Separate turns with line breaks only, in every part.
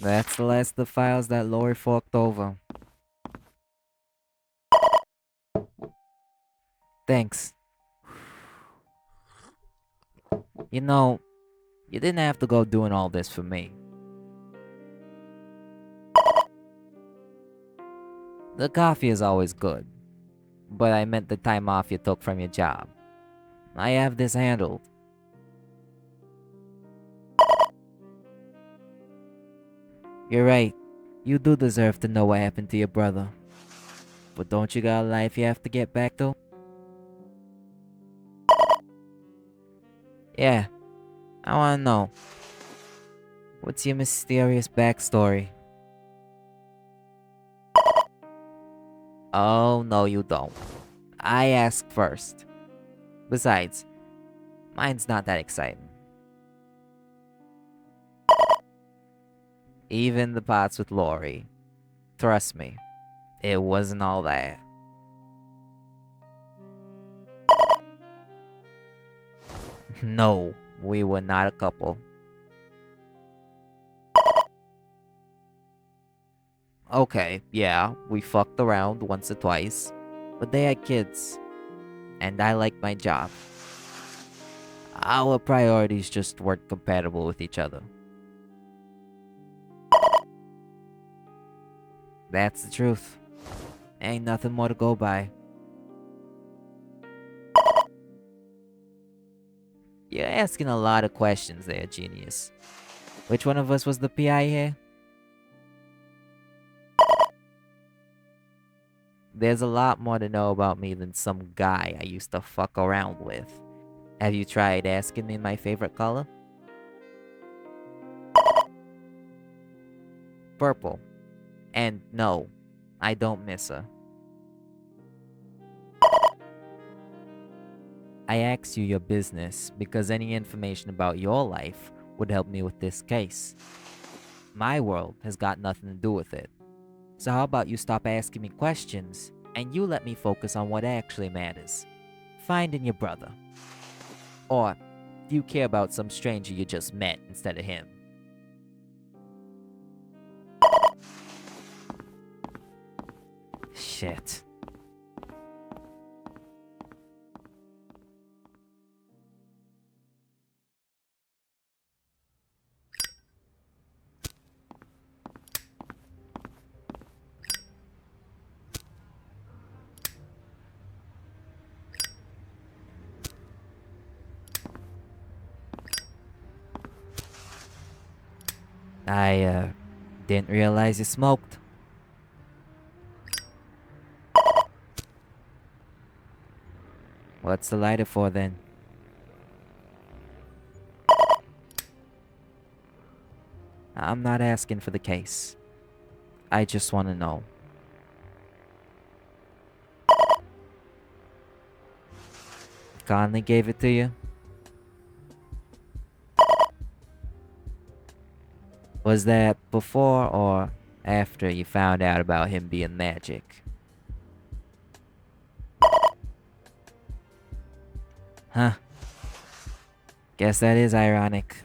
That's the last of the files that Lori forked over. Thanks. You know, you didn't have to go doing all this for me. The coffee is always good, but I meant the time off you took from your job. I have this handled. You're right. You do deserve to know what happened to your brother. But don't you got a life you have to get back to? Yeah, I wanna know. What's your mysterious backstory? Oh, no, you don't. I asked first. Besides, mine's not that exciting. Even the parts with Lori. Trust me, it wasn't all that. No, we were not a couple. Okay, yeah, we fucked around once or twice, but they had kids, and I liked my job. Our priorities just weren't compatible with each other. That's the truth. Ain't nothing more to go by. You're asking a lot of questions there, genius. Which one of us was the PI here? There's a lot more to know about me than some guy I used to fuck around with. Have you tried asking me my favorite color? Purple. And no, I don't miss her. I asked you your business because any information about your life would help me with this case. My world has got nothing to do with it. So how about you stop asking me questions and you let me focus on what actually matters? Finding your brother. Or do you care about some stranger you just met instead of him? Shit. I didn't realize you smoked. What's the lighter for then? I'm not asking for the case. I just want to know. Conley gave it to you? Was that before or after you found out about him being magic? Huh. Guess that is ironic.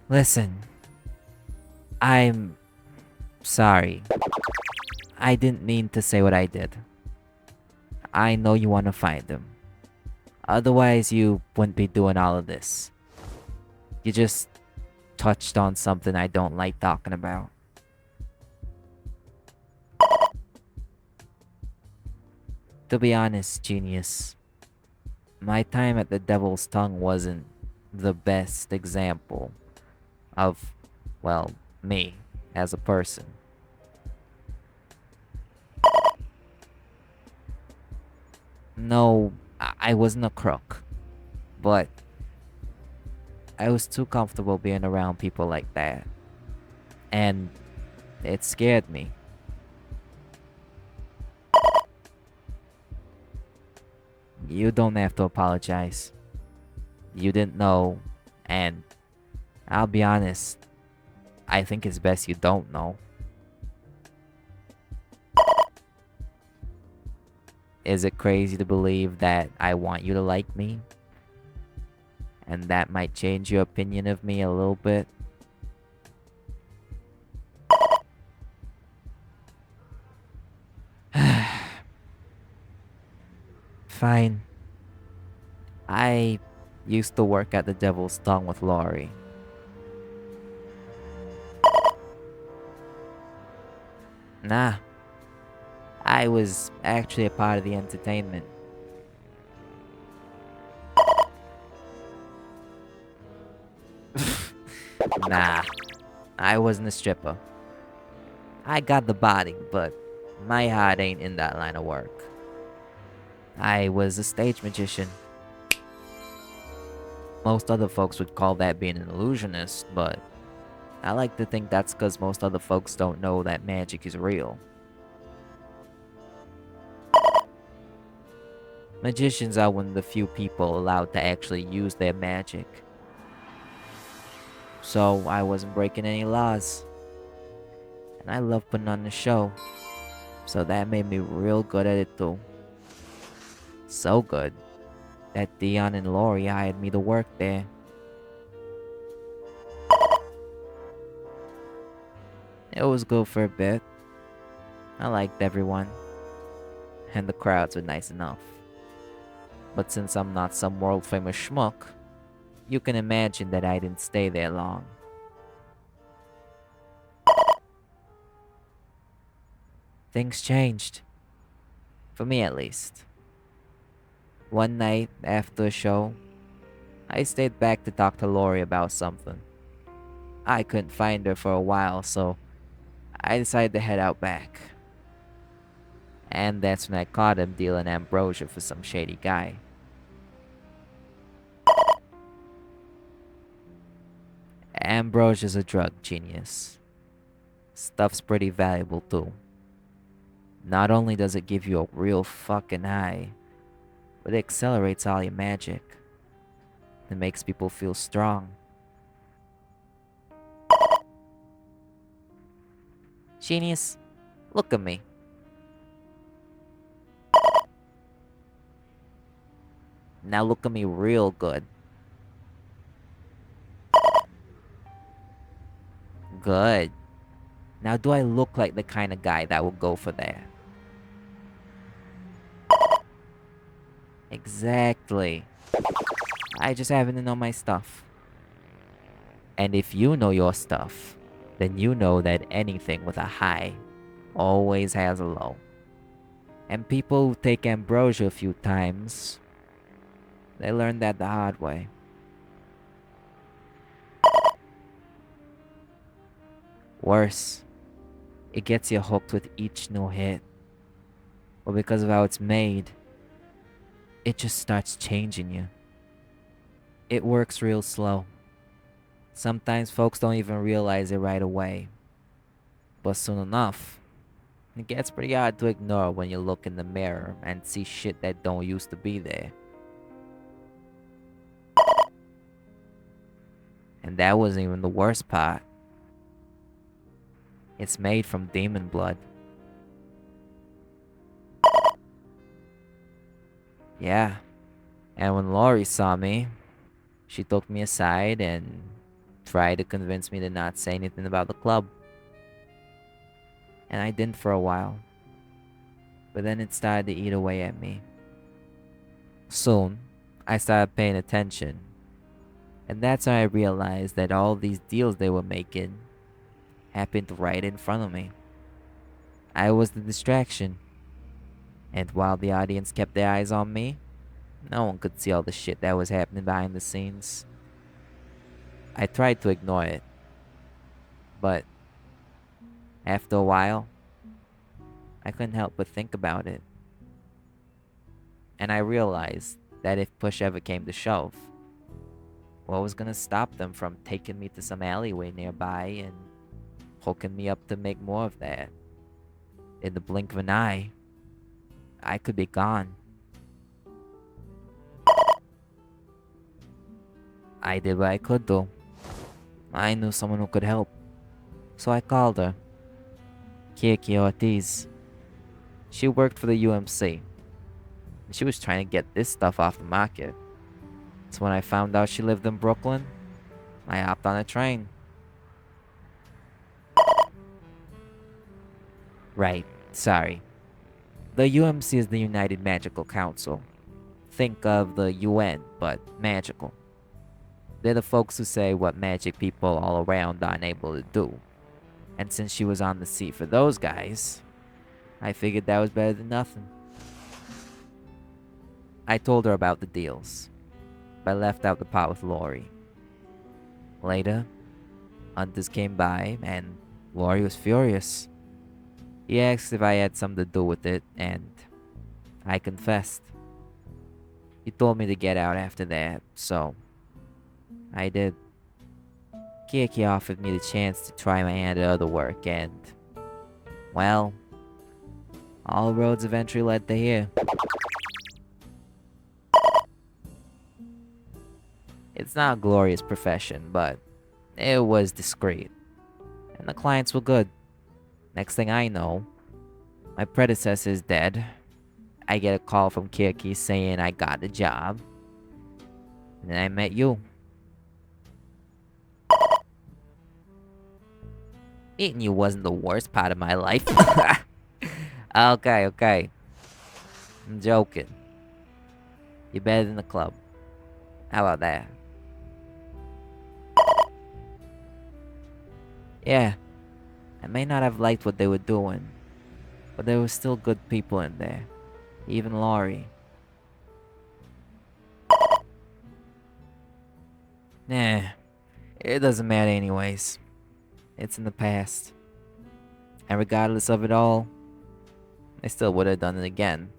Listen, I'm sorry. I didn't mean to say what I did. I know you want to find him. Otherwise, you wouldn't be doing all of this. You just touched on something I don't like talking about. To be honest, genius, my time at the Devil's Tongue wasn't the best example of, well, me as a person. No, I wasn't a crook, but I was too comfortable being around people like that. And it scared me. You don't have to apologize. You didn't know, and I'll be honest, I think it's best you don't know. Is it crazy to believe that I want you to like me? And that might change your opinion of me a little bit? Fine. I used to work at the Devil's Tongue with Laurie. Nah, I was actually a part of the entertainment. Nah, I wasn't a stripper. I got the body, but my heart ain't in that line of work. I was a stage magician. Most other folks would call that being an illusionist, but I like to think that's because most other folks don't know that magic is real. Magicians are one of the few people allowed to actually use their magic. So I wasn't breaking any laws. And I love putting on the show. So that made me real good at it too. So good that Dion and Laurie hired me to work there. It was good for a bit. I liked everyone. And the crowds were nice enough. But since I'm not some world famous schmuck, you can imagine that I didn't stay there long. Things changed. For me at least. One night after a show, I stayed back to talk to Laurie about something. I couldn't find her for a while, so I decided to head out back. And that's when I caught him dealing ambrosia for some shady guy. Ambrosia's a drug genius. Stuff's pretty valuable too. Not only does it give you a real fucking high, but it accelerates all your magic. It makes people feel strong. Genius, look at me. Now look at me real good. Good. Now do I look like the kind of guy that will go for that? Exactly. I just happen to know my stuff. And if you know your stuff, then you know that anything with a high always has a low. And people who take ambrosia a few times, they learn that the hard way. Worse, it gets you hooked with each new hit. But because of how it's made, it just starts changing you. It works real slow. Sometimes folks don't even realize it right away. But soon enough, it gets pretty hard to ignore when you look in the mirror and see shit that don't used to be there. And that wasn't even the worst part. It's made from demon blood. Yeah. And when Laurie saw me, she took me aside and tried to convince me to not say anything about the club. And I didn't for a while. But then it started to eat away at me. Soon, I started paying attention. And that's when I realized that all these deals they were making happened right in front of me. I was the distraction. And while the audience kept their eyes on me, no one could see all the shit that was happening behind the scenes. I tried to ignore it. But after a while, I couldn't help but think about it. And I realized that if push ever came to shove, what was gonna stop them from taking me to some alleyway nearby and hooking me up to make more of that? In the blink of an eye, I could be gone. I did what I could do. I knew someone who could help. So I called her. Kiki Ortiz. She worked for the UMC. She was trying to get this stuff off the market. So when I found out she lived in Brooklyn, I hopped on a train. Right, sorry. The UMC is the United Magical Council. Think of the UN, but magical. They're the folks who say what magic people all around aren't able to do. And since she was on the seat for those guys, I figured that was better than nothing. I told her about the deals, but I left out the part with Lori. Later, hunters came by, and Lori was furious. He asked if I had something to do with it, and I confessed. He told me to get out after that, so I did. Kiki offered me the chance to try my hand at other work, and, well, all roads eventually led to here. It's not a glorious profession, but it was discreet. And the clients were good. Next thing I know, my predecessor is dead. I get a call from Kirky saying I got the job. And then I met you. Meeting you wasn't the worst part of my life. Okay. I'm joking. You're better than the club. How about that? Yeah, I may not have liked what they were doing, but there were still good people in there. Even Laurie. Nah, it doesn't matter anyways. It's in the past. And regardless of it all, I still would have done it again.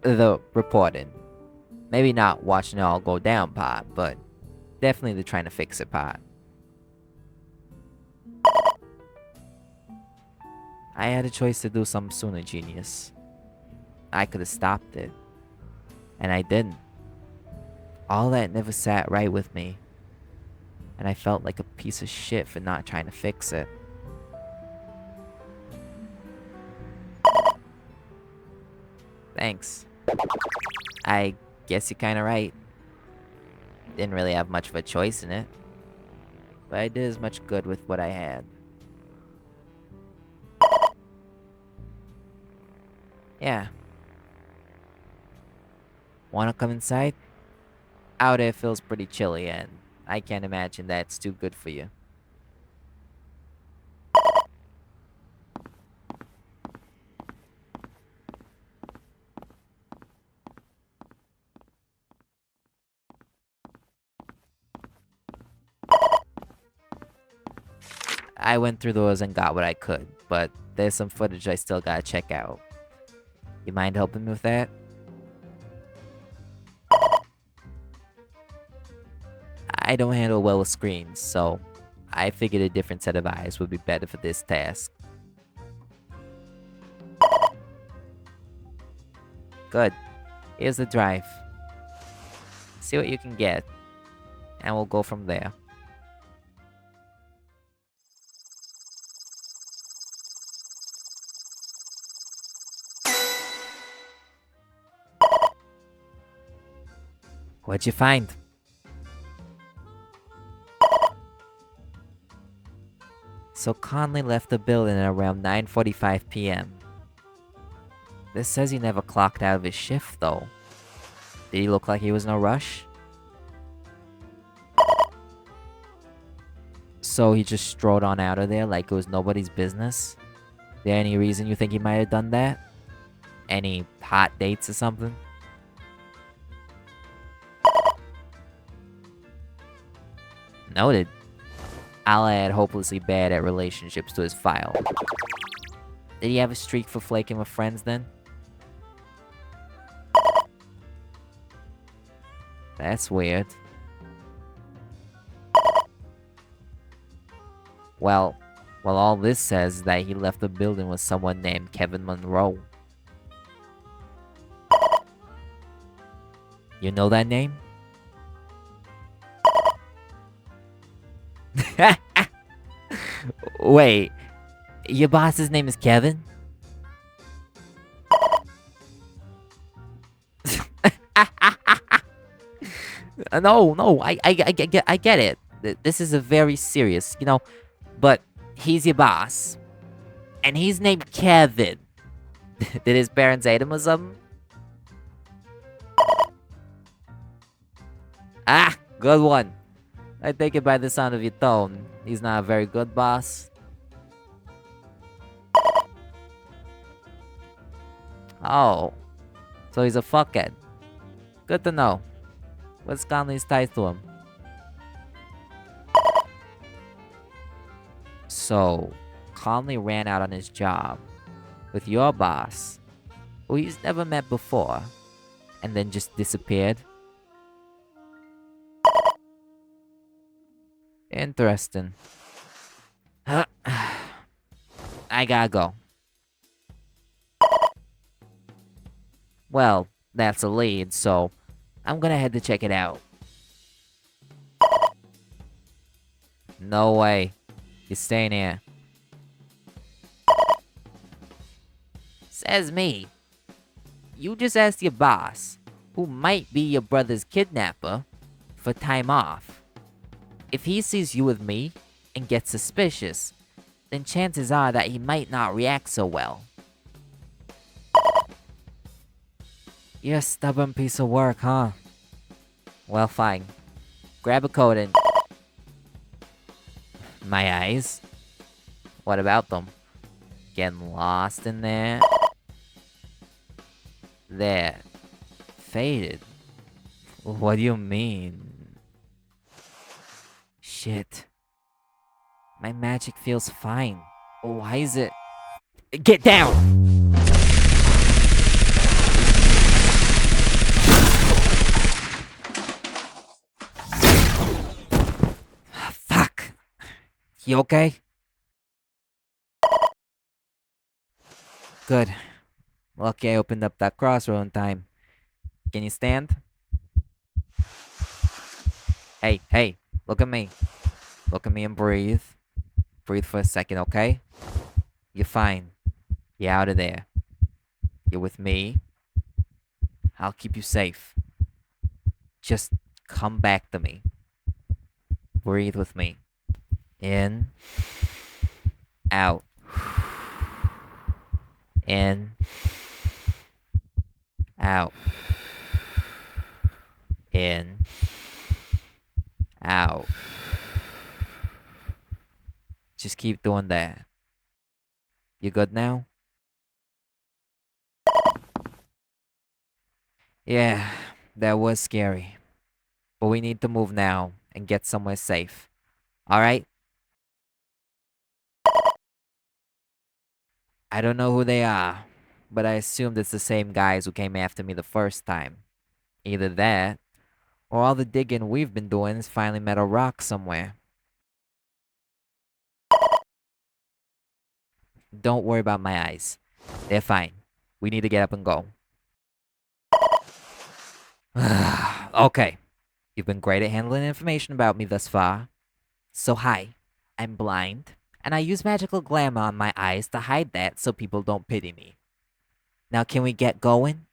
The reporting. Maybe not watching it all go down part, but definitely the trying to fix it part. I had a choice to do something sooner, genius. I could have stopped it. And I didn't. All that never sat right with me. And I felt like a piece of shit for not trying to fix it. Thanks. I guess you're kinda right. Didn't really have much of a choice in it. But I did as much good with what I had. Yeah. Wanna come inside? Out there feels pretty chilly and I can't imagine that's too good for you. I went through those and got what I could, but there's some footage I still gotta check out. You mind helping me with that? I don't handle well with screens, so I figured a different set of eyes would be better for this task. Good. Here's the drive. See what you can get, and we'll go from there. What'd you find? So Conley left the building at around 9:45 p.m. This says he never clocked out of his shift, though. Did he look like he was in a rush? So he just strode on out of there like it was nobody's business? There any reason you think he might have done that? Any hot dates or something? Noted. I'll add hopelessly bad at relationships to his file. Did he have a streak for flaking with friends then? That's weird. Well, all this says is that he left the building with someone named Kevin Monroe. You know that name? Wait, your boss's name is Kevin? No, I get it. This is a very serious, but he's your boss. And he's named Kevin. Did his parents hate him or something? Ah, good one. I take it by the sound of your tone. He's not a very good boss. Oh, so he's a fuckhead. Good to know. What's Conley's ties to him? So, Conley ran out on his job with your boss, who he's never met before, and then just disappeared? Interesting. I gotta go. Well, that's a lead, so I'm gonna head to check it out. No way. You're staying here. Says me. You just asked your boss, who might be your brother's kidnapper, for time off. If he sees you with me and gets suspicious, then chances are that he might not react so well. You're a stubborn piece of work, huh? Well, fine. Grab a coat and... My eyes? What about them? Getting lost in there? They're faded. What do you mean? Shit. My magic feels fine. Why is it... Get down! Fuck. You okay? Good. Lucky I opened up that crossroad in time. Can you stand? Hey, look at me. Look at me and breathe. Breathe for a second, okay? You're fine. You're out of there. You're with me. I'll keep you safe. Just come back to me. Breathe with me. In. Out. In. Out. In. Out. Just keep doing that. You good now? Yeah, that was scary. But we need to move now and get somewhere safe. Alright? I don't know who they are, but I assumed it's the same guys who came after me the first time. Either that, or all the digging we've been doing has finally met a rock somewhere. Don't worry about my eyes. They're fine. We need to get up and go. Okay. You've been great at handling information about me thus far. So hi, I'm blind, and I use magical glamour on my eyes to hide that so people don't pity me. Now can we get going?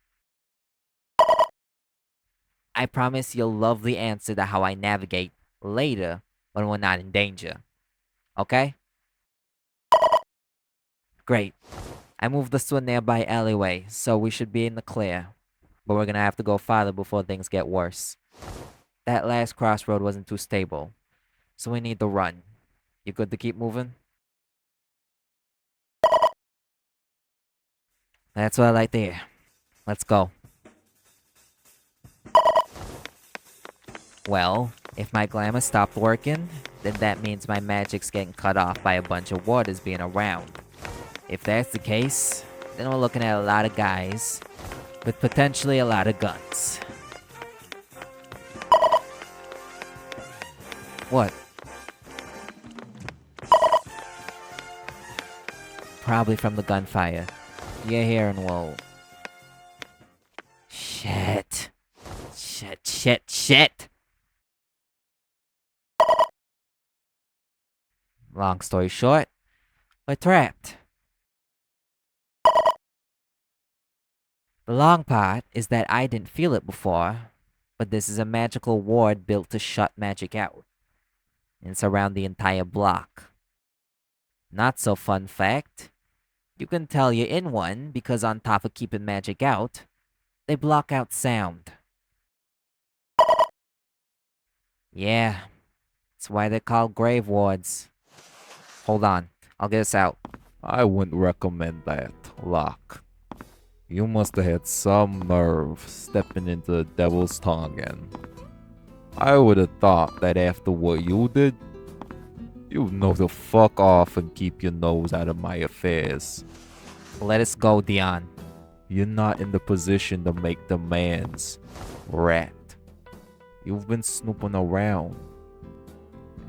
I promise you'll love the answer to how I navigate later when we're not in danger. Okay? Great. I moved us to a nearby alleyway, so we should be in the clear. But we're gonna have to go farther before things get worse. That last crossroad wasn't too stable, so we need to run. You good to keep moving? That's what I like to hear. Let's go. Well, if my glamour stopped working, then that means my magic's getting cut off by a bunch of warders being around. If that's the case, then we're looking at a lot of guys with potentially a lot of guns. What? Probably from the gunfire. You're hearing, whoa. Shit. Shit. Long story short, we're trapped. The long part is that I didn't feel it before, but this is a magical ward built to shut magic out. It's around the entire block. Not so fun fact, you can tell you're in one because on top of keeping magic out, they block out sound. Yeah, that's why they're called grave wards. Hold on, I'll get us out.
I wouldn't recommend that, Locke. You must have had some nerve stepping into the devil's tongue again. I would have thought that after what you did, you'd know to fuck off and keep your nose out of my affairs.
Let us go, Dion.
You're not in the position to make demands, rat. You've been snooping around.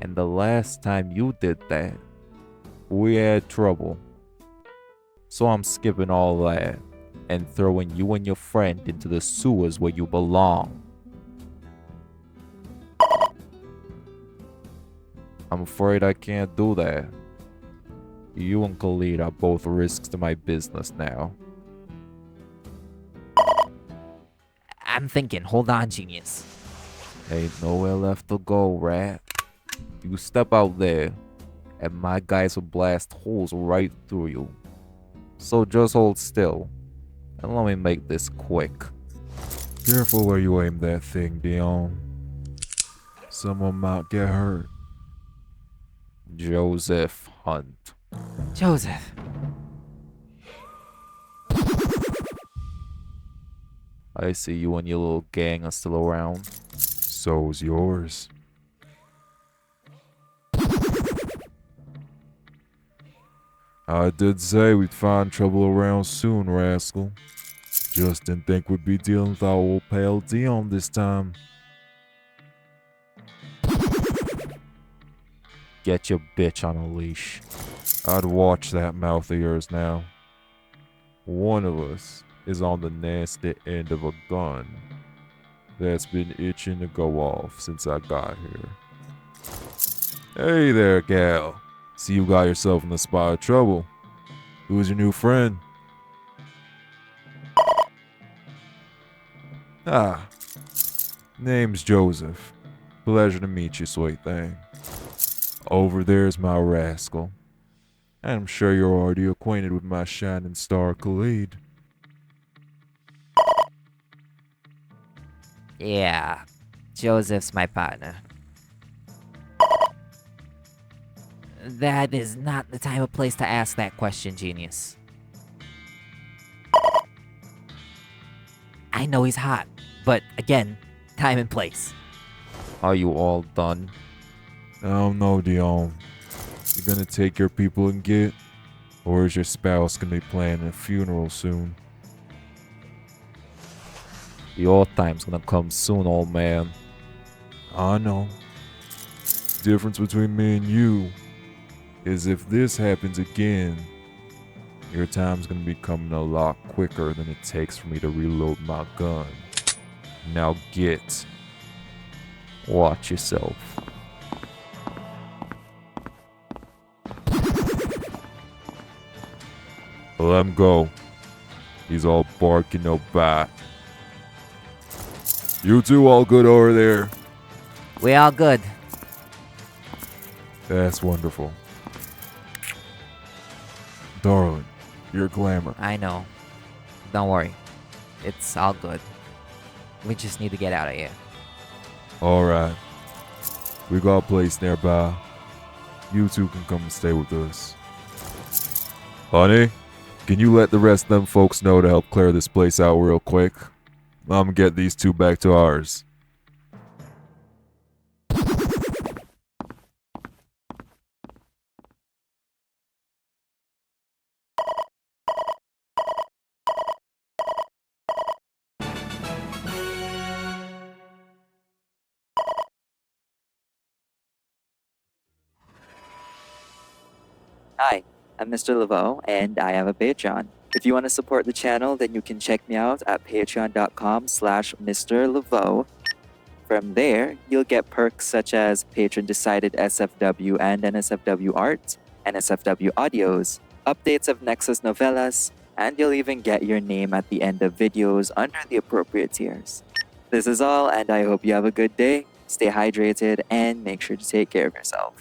And the last time you did that, we had trouble. So I'm skipping all that and throwing you and your friend into the sewers where you belong. I'm afraid I can't do that. You and Khaleed are both risks to my business now.
I'm thinking, hold on, genius.
Ain't nowhere left to go, rat. You step out there, and my guys will blast holes right through you. So just hold still, and let me make this quick. Careful where you aim that thing, Dion. Someone might get hurt. Joseph Hunt.
Joseph.
I see you and your little gang are still around. So's yours. I did say we'd find trouble around soon, rascal. Just didn't think we'd be dealing with our old pal Dion this time. Get your bitch on a leash. I'd watch that mouth of yours now. One of us is on the nasty end of a gun that's been itching to go off since I got here. Hey there, gal. See you got yourself in the spot of trouble. Who's your new friend? Ah, name's Joseph. Pleasure to meet you, sweet thing. Over there's my rascal. And I'm sure you're already acquainted with my shining star, Khaleed.
Yeah, Joseph's my partner. That is not the time or place to ask that question, genius. I know he's hot, but again, time and place.
Are you all done? Oh no, Dion. You gonna take your people and get? Or is your spouse gonna be planning a funeral soon? Your time's gonna come soon, old man. I know. Difference between me and you is if this happens again, your time's gonna be coming a lot quicker than it takes for me to reload my gun. Now get. Watch yourself. Let him go. He's all bark and no bite. You two all good over there?
We all good.
That's wonderful. Darling, you're glamour.
I know. Don't worry. It's all good. We just need to get out of here.
Alright. We got a place nearby. You two can come and stay with us. Honey, can you let the rest of them folks know to help clear this place out real quick? I'm gonna get these two back to ours.
Hi, I'm Mr. Laveau, and I have a Patreon. If you want to support the channel, then you can check me out at patreon.com/Mr. Laveau. From there, you'll get perks such as patron-decided SFW and NSFW art, NSFW audios, updates of NeXus novellas, and you'll even get your name at the end of videos under the appropriate tiers. This is all, and I hope you have a good day. Stay hydrated and make sure to take care of yourself.